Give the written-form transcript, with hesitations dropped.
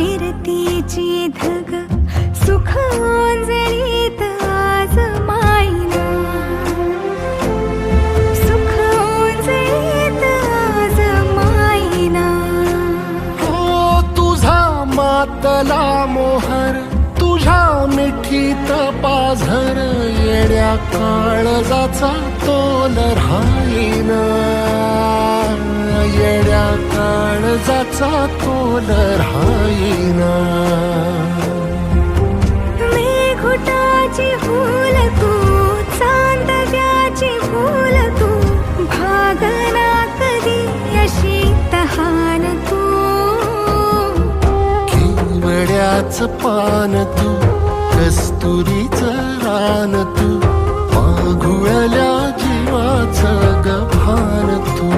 फिरतीची धग सुख ओंजळीत आज माईना, सुख ओंजळीत आज माईना. हो तुझा मातला मोहर, तुझ्या मिठीत पाझर, येड्या काळजाचा तोल राहीना, येड्या काळजाचा तोल राहीना. मेघुटाची फूल तू, चांदव्याची फूल तू, भागना कधी अशी तहान तू. केवड्याच पान तू, कस्तुरीच रान तू, मागुळल्या जीवाचं